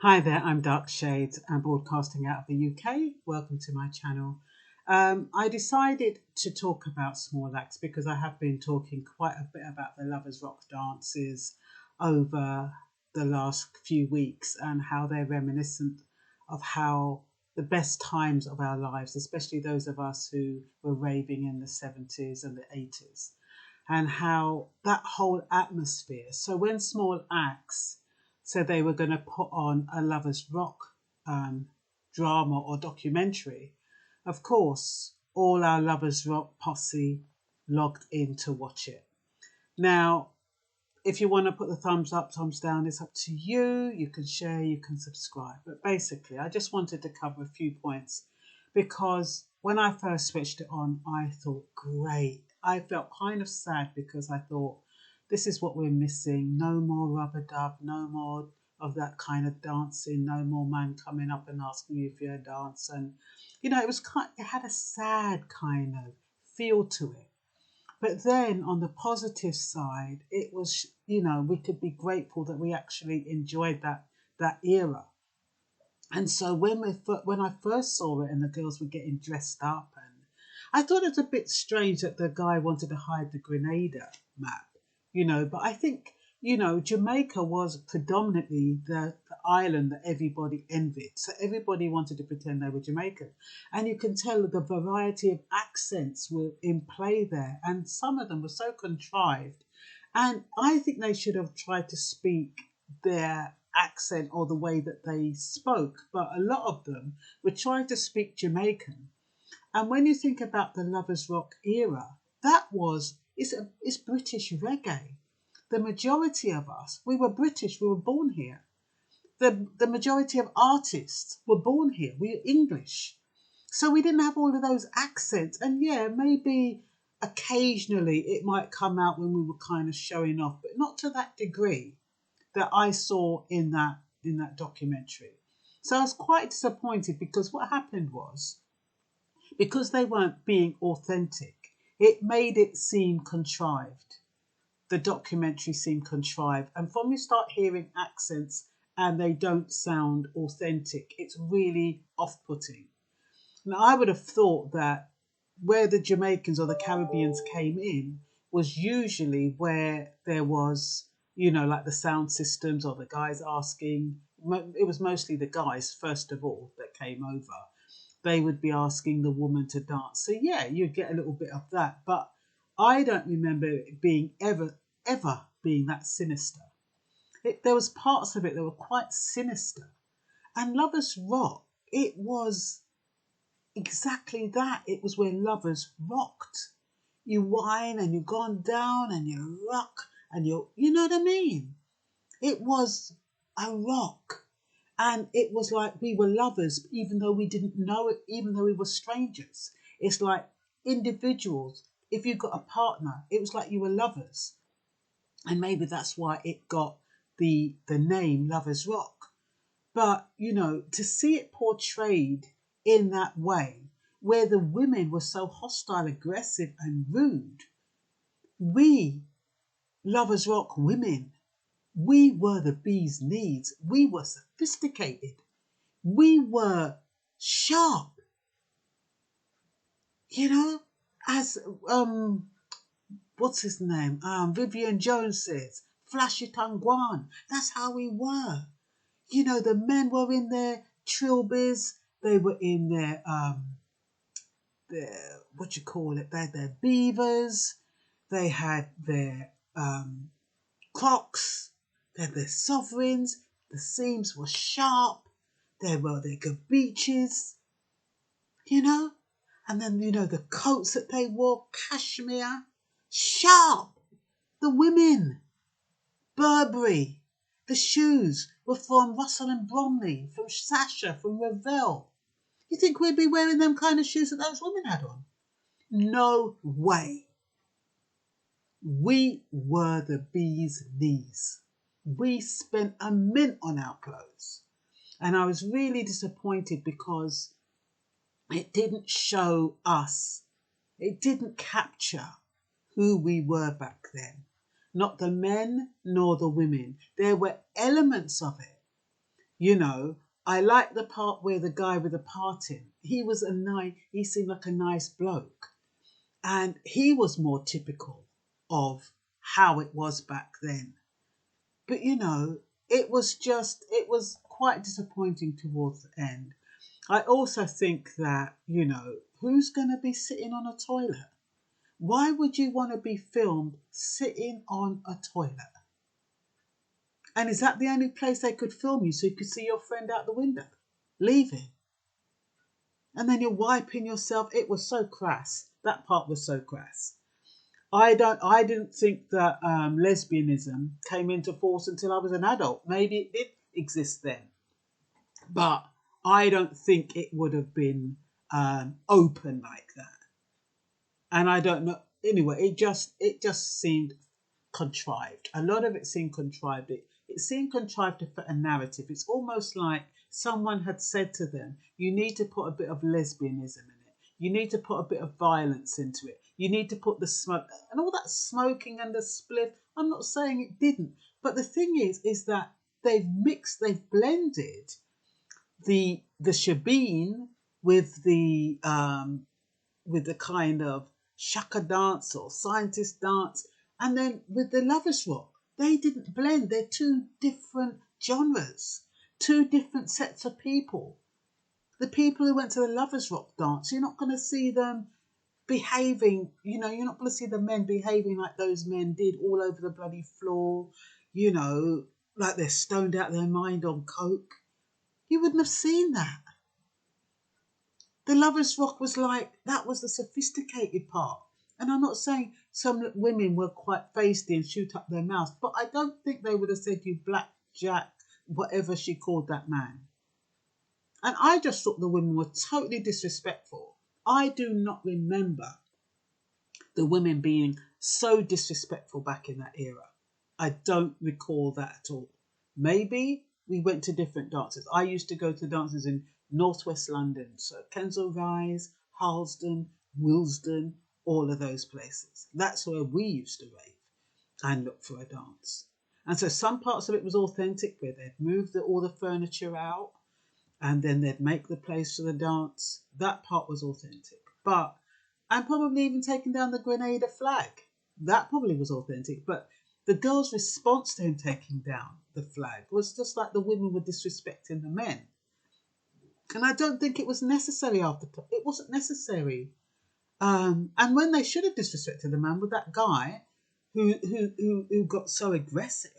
Hi there, I'm Dark Shades. I'm broadcasting out of the UK. Welcome to my channel. I decided to talk about small acts because I have been talking quite a bit about the Lovers Rock dances over the last few weeks and how they're reminiscent of how the best times of our lives, especially those of us who were raving in the 70s and the 80s, and how that whole atmosphere. So when small acts said they were going to put on a Lovers Rock drama or documentary, of course, all our Lovers Rock posse logged in to watch it. Now, if you want to put the thumbs up, thumbs down, it's up to you. You can share, you can subscribe. But basically, I just wanted to cover a few points because when I first switched it on, I thought, great. I felt kind of sad because I thought, this is what we're missing. No more rubber dub, no more of that kind of dancing, no more man coming up and asking you if you're a dancer. And, it had a sad kind of feel to it. But then on the positive side, it was, we could be grateful that we actually enjoyed that era. And so when I first saw it and the girls were getting dressed up, and I thought it was a bit strange that the guy wanted to hide the Grenada map, but I think, Jamaica was predominantly the island that everybody envied. So everybody wanted to pretend they were Jamaican. And you can tell that the variety of accents were in play there. And some of them were so contrived. And I think they should have tried to speak their accent or the way that they spoke. But a lot of them were trying to speak Jamaican. And when you think about the Lovers Rock era, it's British reggae. The majority of us, we were British, we were born here. The majority of artists were born here, we were English. So we didn't have all of those accents. And yeah, maybe occasionally it might come out when we were kind of showing off, but not to that degree that I saw in that documentary. So I was quite disappointed because what happened was, because they weren't being authentic, it made it seem contrived. The documentary seemed contrived. And from you start hearing accents and they don't sound authentic, it's really off-putting. Now, I would have thought that where the Jamaicans or the Caribbeans came in was usually where there was, like the sound systems or the guys asking. It was mostly the guys, first of all, that came over. They would be asking the woman to dance. So yeah, you'd get a little bit of that. But I don't remember it being ever being that sinister. There was parts of it that were quite sinister. And Lovers Rock, it was exactly that. It was where lovers rocked. You whine and you've gone down and you rock and you know what I mean? It was a rock. And it was like we were lovers, even though we didn't know it, even though we were strangers. It's like individuals. If you got a partner, it was like you were lovers. And maybe that's why it got the name Lovers Rock. But, to see it portrayed in that way, where the women were so hostile, aggressive and rude, we, Lovers Rock women, we were the bee's knees. We were sophisticated. We were sharp. As what's his name? Vivian Jones says, flash it on guan. That's how we were. The men were in their trilbies. They were in their what you call it? They had their beavers. They had their Crocs. They had their sovereigns. The seams were sharp. There were their good beaches. And then the coats that they wore, cashmere. Sharp. The women, Burberry. The shoes were from Russell and Bromley, from Sasha, from Revell. You think we'd be wearing them kind of shoes that those women had on? No way. We were the bee's knees. We spent a mint on our clothes. And I was really disappointed because it didn't show us. It didn't capture who we were back then. Not the men nor the women. There were elements of it, You know, I like the part where the guy with the parting, he seemed like a nice bloke. And he was more typical of how it was back then. But it was quite disappointing towards the end. I also think that, who's going to be sitting on a toilet? Why would you want to be filmed sitting on a toilet? And is that the only place they could film you so you could see your friend out the window leaving? And then you're wiping yourself. It was so crass. That part was so crass. I didn't think that lesbianism came into force until I was an adult. Maybe it did exist then, but I don't think it would have been open like that. And I don't know. Anyway, it just seemed contrived. A lot of it seemed contrived. It seemed contrived to fit a narrative. It's almost like someone had said to them, "You need to put a bit of lesbianism in it. You need to put a bit of violence into it. You need to put the smoke and all that smoking and the spliff." I'm not saying it didn't, but the thing is that they've blended the shebeen with the kind of shaka dance or scientist dance, and then with the lovers rock, they didn't blend. They're two different genres, two different sets of people. The people who went to the lovers rock dance, you're not going to see them behaving, you're not going to see the men behaving like those men did all over the bloody floor, like they're stoned out of their mind on coke. You wouldn't have seen that. The lovers rock was like, that was the sophisticated part. And I'm not saying some women were quite feisty and shoot up their mouths, but I don't think they would have said, "You black jack," whatever she called that man. And I just thought the women were totally disrespectful. I do not remember the women being so disrespectful back in that era. I don't recall that at all. Maybe we went to different dances. I used to go to dances in northwest London, so Kensal Rise, Harlesden, Willesden, all of those places. That's where we used to rave and look for a dance. And so some parts of it was authentic, where they'd move all the furniture out and then they'd make the place for the dance. That part was authentic. And probably even taking down the Grenada flag. That probably was authentic. But the girls' response to him taking down the flag was just like the women were disrespecting the men. And I don't think it was necessary it wasn't necessary. And when they should have disrespected the man with that guy who got so aggressive,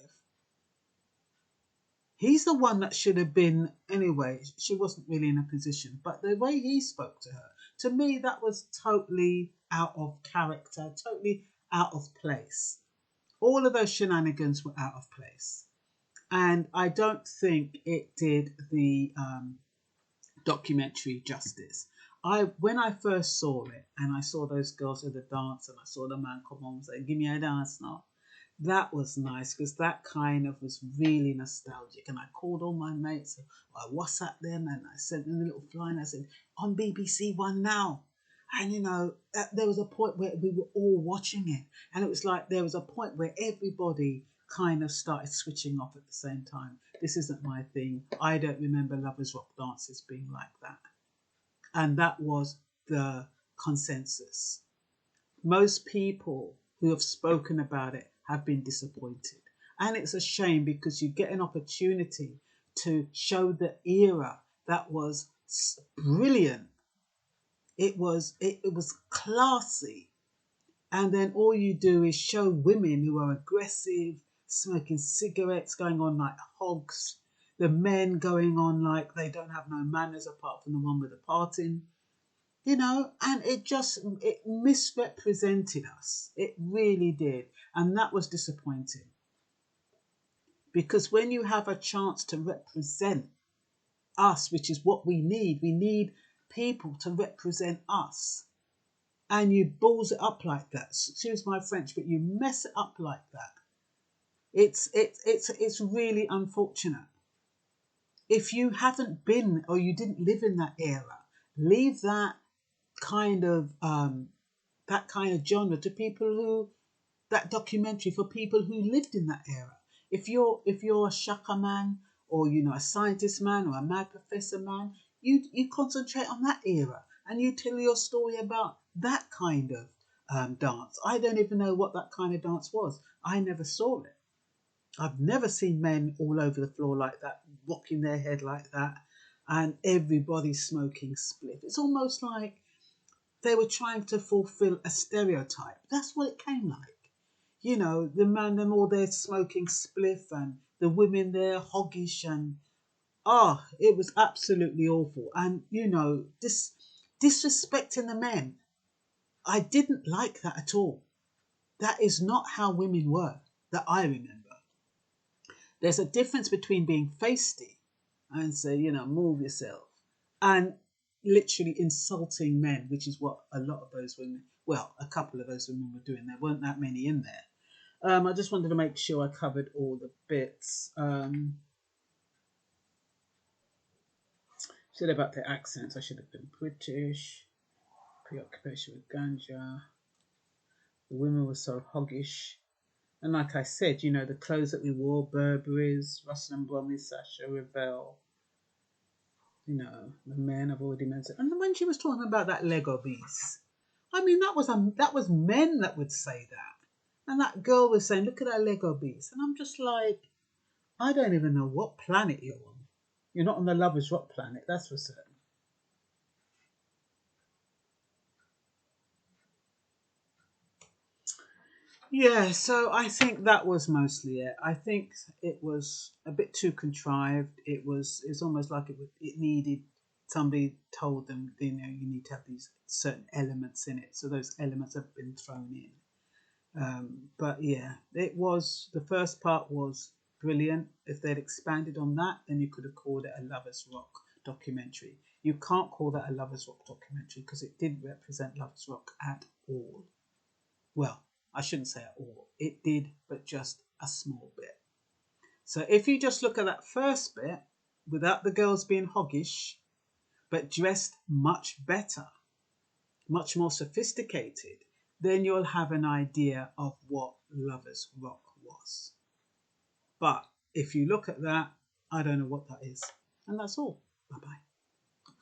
he's the one that should have been, anyway, she wasn't really in a position. But the way he spoke to her, to me, that was totally out of character, totally out of place. All of those shenanigans were out of place. And I don't think it did the documentary justice. When I first saw it and I saw those girls at the dance and I saw the man come on and say, "Give me a dance now," that was nice because that kind of was really nostalgic. And I called all my mates, I WhatsApped them and I sent them a little fly and I said, "On BBC One now." And there was a point where we were all watching it. And it was like there was a point where everybody kind of started switching off at the same time. This isn't my thing. I don't remember lovers rock dances being like that. And that was the consensus. Most people who have spoken about it have been disappointed. And it's a shame because you get an opportunity to show the era that was brilliant. It was classy. And then all you do is show women who are aggressive, smoking cigarettes, going on like hogs, the men going on like they don't have no manners apart from the one with the parting. And it misrepresented us. It really did. And that was disappointing. Because when you have a chance to represent us, which is what we need people to represent us. And you balls it up like that. Excuse my French, but you mess it up like that. It's really unfortunate. If you haven't been or you didn't live in that era, leave that kind of genre to people who, that documentary for people who lived in that era. If you're a shaka man or you know, a scientist man or a mad professor man. You concentrate on that era and you tell your story about that kind of dance. I don't even know what that kind of dance was. I never saw it. I've never seen men all over the floor like that, rocking their head like that, and everybody smoking spliff. It's almost like they were trying to fulfill a stereotype. That's what it came like. You know, the man, them all there smoking spliff, and the women there hoggish, and it was absolutely awful. And you know, disrespecting the men. I didn't like that at all. That is not how women were that I remember. There's a difference between being feisty and say, you know, move yourself, and literally insulting men, which is what a lot of those women, well, a couple of those women were doing. There weren't that many in there. I just wanted to make sure I covered all the bits. Said about the accents, I should have been British. Preoccupation with ganja. The women were so hoggish. And like I said, you know, the clothes that we wore, Burberry's, Russell and Bromley, Sasha, Revell, you know, the men I've already mentioned. And when she was talking about that Lego piece, I mean, that was men that would say that. And that girl was saying, look at that Lego beast. And I'm just like, I don't even know what planet you're on. You're not on the Lovers Rock planet, that's for certain. Yeah, so I think that was mostly it. I think it was a bit too contrived. It's almost like it needed somebody told them, you know, you need to have these certain elements in it. So those elements have been thrown in. But yeah, the first part was brilliant. If they'd expanded on that, then you could have called it a Lovers Rock documentary. You can't call that a Lovers Rock documentary because it didn't represent Lovers Rock at all. Well, I shouldn't say at all. It did, but just a small bit. So if you just look at that first bit, without the girls being hoggish, but dressed much better, much more sophisticated, then you'll have an idea of what Lovers Rock was. But if you look at that, I don't know what that is. And that's all. Bye bye.